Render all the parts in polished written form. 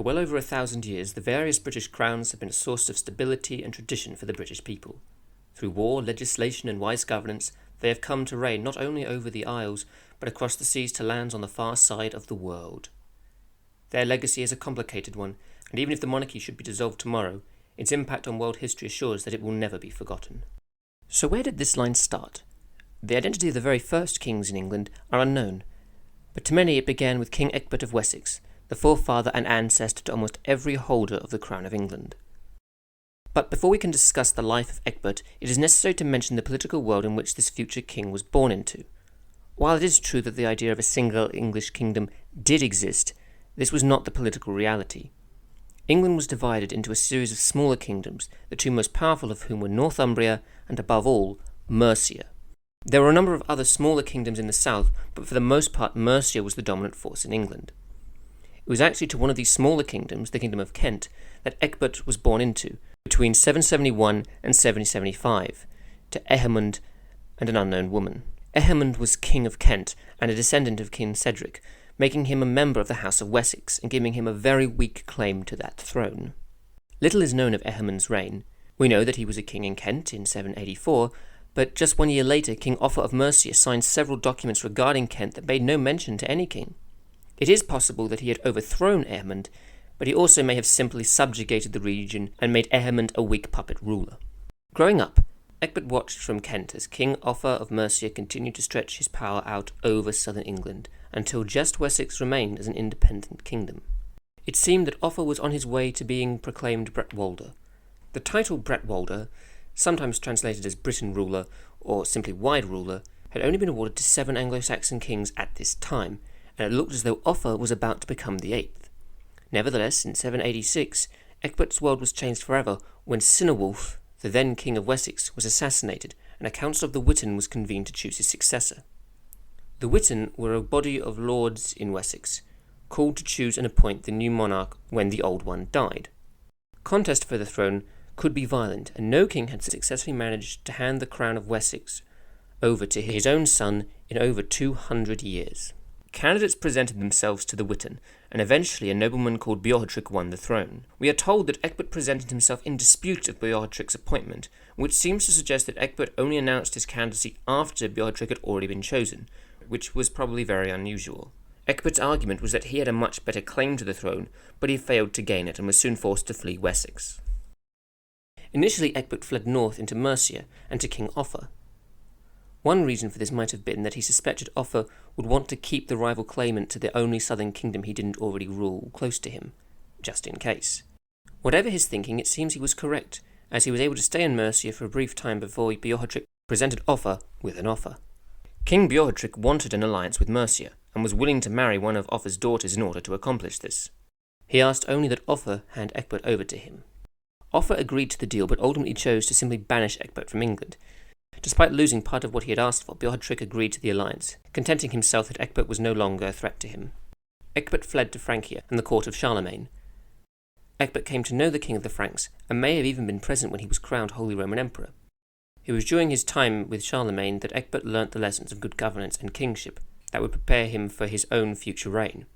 well over 1,000 years, the various British crowns have been a source of stability and tradition for the British people. Through war, legislation, and wise governance, they have come to reign not only over the Isles, but across the seas to lands on the far side of the world. Their legacy is a complicated one, and even if the monarchy should be dissolved tomorrow, its impact on world history assures that it will never be forgotten. So where did this line start? The identity of the very first kings in England are unknown, but to many it began with King Ecbert of Wessex, the forefather and ancestor to almost every holder of the crown of England. But before we can discuss the life of Egbert, it is necessary to mention the political world in which this future king was born into. While it is true that the idea of a single English kingdom did exist, this was not the political reality. England was divided into a series of smaller kingdoms, the two most powerful of whom were Northumbria and, above all, Mercia. There were a number of other smaller kingdoms in the south, but for the most part Mercia was the dominant force in England. It was actually to one of these smaller kingdoms, the Kingdom of Kent, that Egbert was born into, between 771 and 775, to Ehemund and an unknown woman. Ehemund was King of Kent and a descendant of King Cedric, making him a member of the House of Wessex and giving him a very weak claim to that throne. Little is known of Ehemund's reign. We know that he was a king in Kent in 784, but just 1 year later King Offa of Mercia signed several documents regarding Kent that made no mention to any king. It is possible that he had overthrown Ehemund, but he also may have simply subjugated the region and made Ehemund a weak puppet ruler. Growing up, Egbert watched from Kent as King Offa of Mercia continued to stretch his power out over southern England, until just Wessex remained as an independent kingdom. It seemed that Offa was on his way to being proclaimed Bretwalda. The title Bretwalda, sometimes translated as Britain ruler or simply Wide ruler, had only been awarded to 7 Anglo-Saxon kings at this time, and it looked as though Offa was about to become the 8th. Nevertheless, in 786, Egbert's world was changed forever when Sinewulf, the then King of Wessex, was assassinated, and a council of the Witan was convened to choose his successor. The Witan were a body of lords in Wessex, called to choose and appoint the new monarch when the old one died. Contest for the throne could be violent, and no king had successfully managed to hand the crown of Wessex over to his own son in over 200 years. Candidates presented themselves to the Witan, and eventually a nobleman called Beorhtric won the throne. We are told that Egbert presented himself in dispute of Beorhtric's appointment, which seems to suggest that Egbert only announced his candidacy after Beorhtric had already been chosen, which was probably very unusual. Egbert's argument was that he had a much better claim to the throne, but he failed to gain it and was soon forced to flee Wessex. Initially, Egbert fled north into Mercia and to King Offa. One reason for this might have been that he suspected Offa would want to keep the rival claimant to the only southern kingdom he didn't already rule close to him, just in case. Whatever his thinking, it seems he was correct, as he was able to stay in Mercia for a brief time before Beorhtric presented Offa with an offer. King Beorhtric wanted an alliance with Mercia, and was willing to marry one of Offa's daughters in order to accomplish this. He asked only that Offa hand Egbert over to him. Offa agreed to the deal, but ultimately chose to simply banish Egbert from England. Despite losing part of what he had asked for, Beorhtric agreed to the alliance, contenting himself that Egbert was no longer a threat to him. Egbert fled to Francia and the court of Charlemagne. Egbert came to know the king of the Franks, and may have even been present when he was crowned Holy Roman Emperor. It was during his time with Charlemagne that Egbert learnt the lessons of good governance and kingship that would prepare him for his own future reign.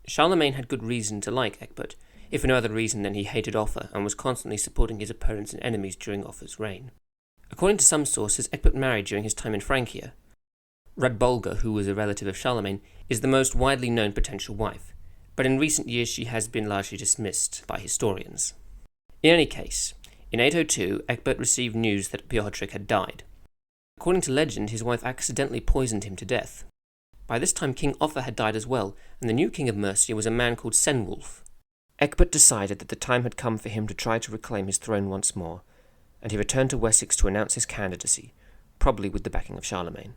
Charlemagne had good reason to like Egbert, if for no other reason than he hated Offa and was constantly supporting his opponents and enemies during Offa's reign. According to some sources, Egbert married during his time in Francia. Radbolga, who was a relative of Charlemagne, is the most widely known potential wife, but in recent years she has been largely dismissed by historians. In any case, in 802, Egbert received news that Beorhtric had died. According to legend, his wife accidentally poisoned him to death. By this time King Offa had died as well, and the new king of Mercia was a man called Cenwulf. Egbert decided that the time had come for him to try to reclaim his throne once more, and he returned to Wessex to announce his candidacy, probably with the backing of Charlemagne.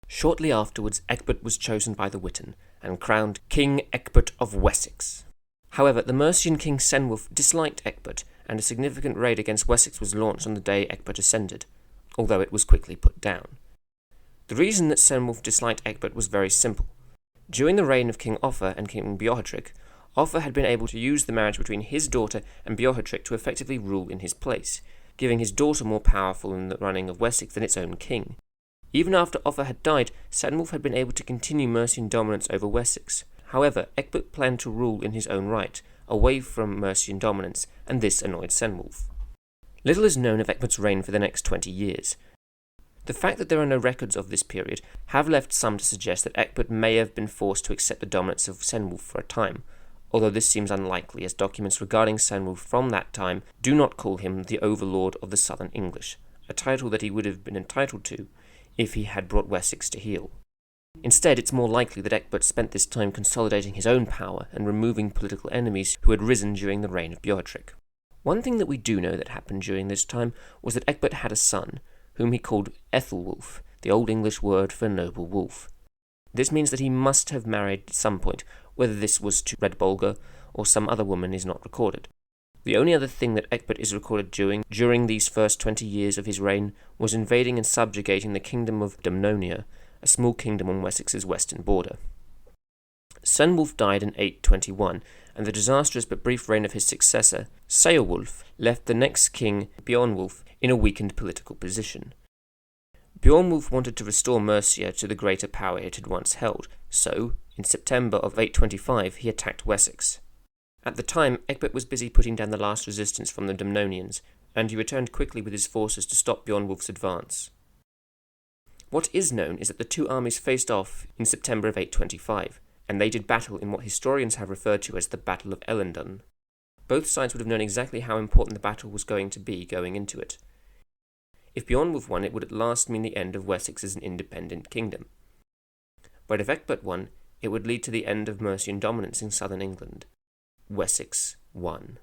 Shortly afterwards, Egbert was chosen by the Witan and crowned King Ecgbert of Wessex. However, the Mercian king Cenwulf disliked Egbert, and a significant raid against Wessex was launched on the day Egbert ascended, although it was quickly put down. The reason that Cenwulf disliked Egbert was very simple. During the reign of King Offa and King Beorhtric, Offa had been able to use the marriage between his daughter and Beorhtric to effectively rule in his place, giving his daughter more powerful in the running of Wessex than its own king. Even after Offa had died, Cenwulf had been able to continue Mercian dominance over Wessex. However, Egbert planned to rule in his own right, away from Mercian dominance, and this annoyed Cenwulf. Little is known of Ecgbert's reign for the next 20 years. The fact that there are no records of this period have left some to suggest that Ecgbert may have been forced to accept the dominance of Cenwulf for a time, although this seems unlikely as documents regarding Cenwulf from that time do not call him the overlord of the southern English, a title that he would have been entitled to if he had brought Wessex to heel. Instead, it's more likely that Ecgbert spent this time consolidating his own power and removing political enemies who had risen during the reign of Beorhtric. One thing that we do know that happened during this time was that Ecgbert had a son, whom he called Ethelwulf, the Old English word for noble wolf. This means that he must have married at some point, whether this was to Redbolga or some other woman is not recorded. The only other thing that Ecgbert is recorded during these first 20 years of his reign was invading and subjugating the kingdom of Dumnonia, a small kingdom on Wessex's western border. Cenwulf died in 821, and the disastrous but brief reign of his successor, Ceolwulf, left the next king, Beornwulf, in a weakened political position. Beornwulf wanted to restore Mercia to the greater power it had once held, so, in September of 825, he attacked Wessex. At the time, Ecgbert was busy putting down the last resistance from the Dumnonians, and he returned quickly with his forces to stop Beornwulf's advance. What is known is that the two armies faced off in September of 825, and they did battle in what historians have referred to as the Battle of Ellendun. Both sides would have known exactly how important the battle was going to be going into it. If Beornwulf won, it would at last mean the end of Wessex as an independent kingdom. But if Ecgbert won, it would lead to the end of Mercian dominance in southern England. Wessex won.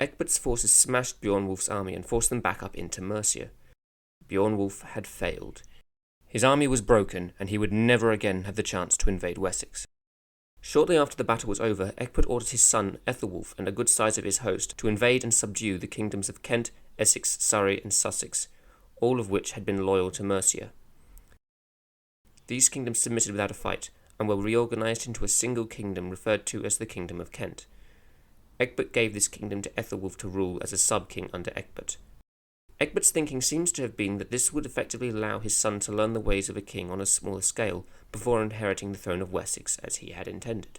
Ecgbert's forces smashed Beornwulf's army and forced them back up into Mercia. Beornwulf had failed. His army was broken, and he would never again have the chance to invade Wessex. Shortly after the battle was over, Ecgbert ordered his son Ethelwulf and a good size of his host to invade and subdue the kingdoms of Kent, Essex, Surrey, and Sussex, all of which had been loyal to Mercia. These kingdoms submitted without a fight, and were reorganised into a single kingdom referred to as the Kingdom of Kent. Egbert gave this kingdom to Ethelwulf to rule as a sub-king under Ecgbert. Egbert's thinking seems to have been that this would effectively allow his son to learn the ways of a king on a smaller scale before inheriting the throne of Wessex as he had intended.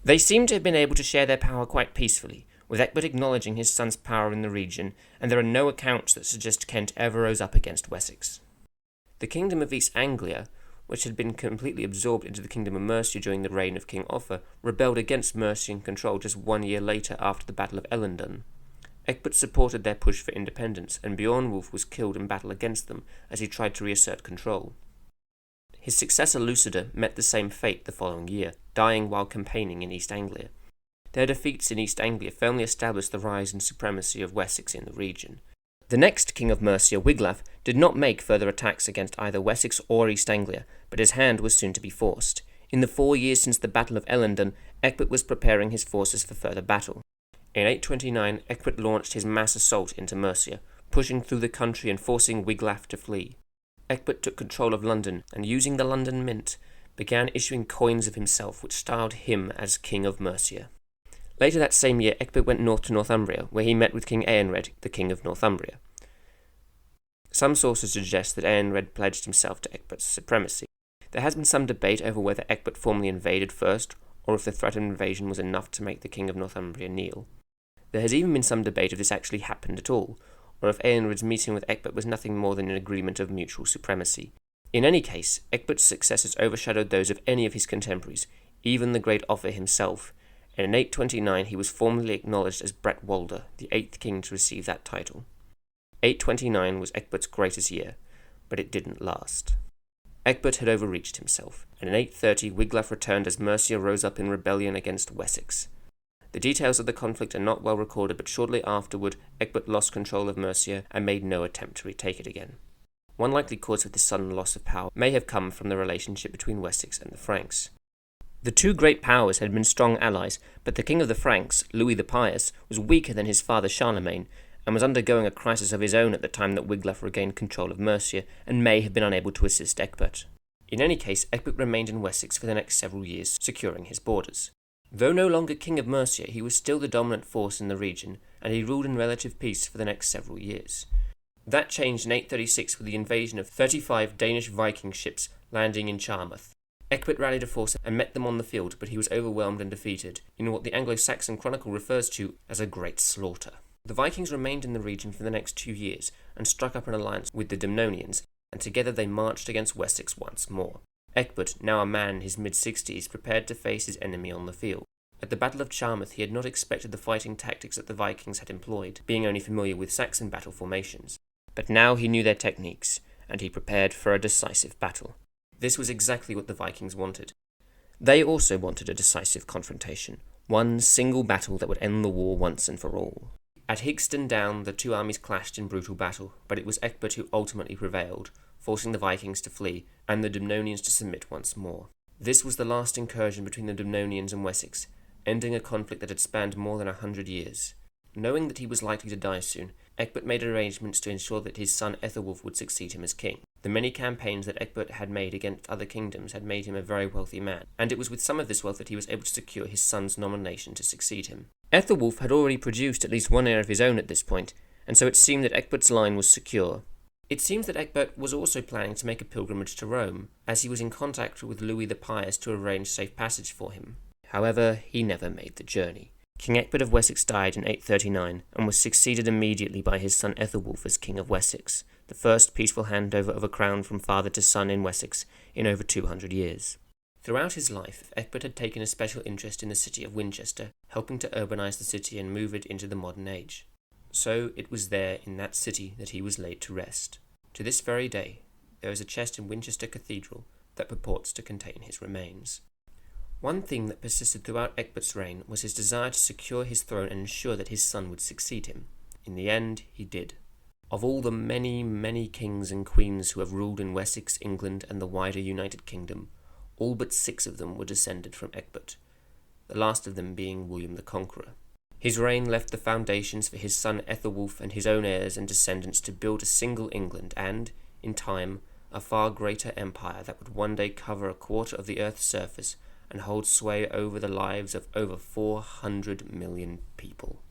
They seem to have been able to share their power quite peacefully, with Egbert acknowledging his son's power in the region, and there are no accounts that suggest Kent ever rose up against Wessex. The kingdom of East Anglia, which had been completely absorbed into the kingdom of Mercia during the reign of King Offa, rebelled against Mercian control just 1 year later after the Battle of Ellendun. Egbert supported their push for independence, and Beornwulf was killed in battle against them as he tried to reassert control. His successor Lucider met the same fate the following year, dying while campaigning in East Anglia. Their defeats in East Anglia firmly established the rise and supremacy of Wessex in the region. The next king of Mercia, Wiglaf, did not make further attacks against either Wessex or East Anglia, but his hand was soon to be forced. In the 4 years since the Battle of Ellendun, Egbert was preparing his forces for further battle. In 829, Egbert launched his mass assault into Mercia, pushing through the country and forcing Wiglaf to flee. Egbert took control of London, and using the London mint, began issuing coins of himself which styled him as King of Mercia. Later that same year, Egbert went north to Northumbria, where he met with King Eanred, the King of Northumbria. Some sources suggest that Eanred pledged himself to Egbert's supremacy. There has been some debate over whether Egbert formally invaded first, or if the threat of invasion was enough to make the King of Northumbria kneel. There has even been some debate if this actually happened at all, or if Eanred's meeting with Egbert was nothing more than an agreement of mutual supremacy. In any case, Egbert's successes overshadowed those of any of his contemporaries, even the great Offa himself, and in 829 he was formally acknowledged as Bretwalda, the 8th king to receive that title. 829 was Egbert's greatest year, but it didn't last. Egbert had overreached himself, and in 830 Wiglaf returned as Mercia rose up in rebellion against Wessex. The details of the conflict are not well recorded, but shortly afterward Egbert lost control of Mercia and made no attempt to retake it again. One likely cause of this sudden loss of power may have come from the relationship between Wessex and the Franks. The two great powers had been strong allies, but the king of the Franks, Louis the Pious, was weaker than his father Charlemagne, and was undergoing a crisis of his own at the time that Wiglaf regained control of Mercia, and may have been unable to assist Egbert. In any case, Egbert remained in Wessex for the next several years, securing his borders. Though no longer king of Mercia, he was still the dominant force in the region, and he ruled in relative peace for the next several years. That changed in 836 with the invasion of 35 Danish Viking ships landing in Charmouth. Egbert rallied a force and met them on the field, but he was overwhelmed and defeated, in what the Anglo-Saxon Chronicle refers to as a great slaughter. The Vikings remained in the region for the next 2 years, and struck up an alliance with the Dumnonians, and together they marched against Wessex once more. Egbert, now a man in his mid-60s, prepared to face his enemy on the field. At the Battle of Charmouth he had not expected the fighting tactics that the Vikings had employed, being only familiar with Saxon battle formations. But now he knew their techniques, and he prepared for a decisive battle. This was exactly what the Vikings wanted. They also wanted a decisive confrontation, one single battle that would end the war once and for all. At Higston Down the two armies clashed in brutal battle, but it was Egbert who ultimately prevailed, forcing the Vikings to flee, and the Dumnonians to submit once more. This was the last incursion between the Dumnonians and Wessex, ending a conflict that had spanned more than 100 years. Knowing that he was likely to die soon, Egbert made arrangements to ensure that his son Ethelwulf would succeed him as king. The many campaigns that Egbert had made against other kingdoms had made him a very wealthy man, and it was with some of this wealth that he was able to secure his son's nomination to succeed him. Ethelwulf had already produced at least one heir of his own at this point, and so it seemed that Egbert's line was secure. It seems that Egbert was also planning to make a pilgrimage to Rome, as he was in contact with Louis the Pious to arrange safe passage for him. However, he never made the journey. King Ecbert of Wessex died in 839, and was succeeded immediately by his son Ethelwulf as King of Wessex, the first peaceful handover of a crown from father to son in Wessex in over 200 years. Throughout his life, Egbert had taken a special interest in the city of Winchester, helping to urbanize the city and move it into the modern age. So it was there in that city that he was laid to rest. To this very day, there is a chest in Winchester Cathedral that purports to contain his remains. One thing that persisted throughout Egbert's reign was his desire to secure his throne and ensure that his son would succeed him. In the end, he did. Of all the many, many kings and queens who have ruled in Wessex, England, and the wider United Kingdom, all but 6 of them were descended from Egbert, the last of them being William the Conqueror. His reign left the foundations for his son Ethelwulf and his own heirs and descendants to build a single England and, in time, a far greater empire that would one day cover a quarter of the earth's surface and hold sway over the lives of over 400 million people.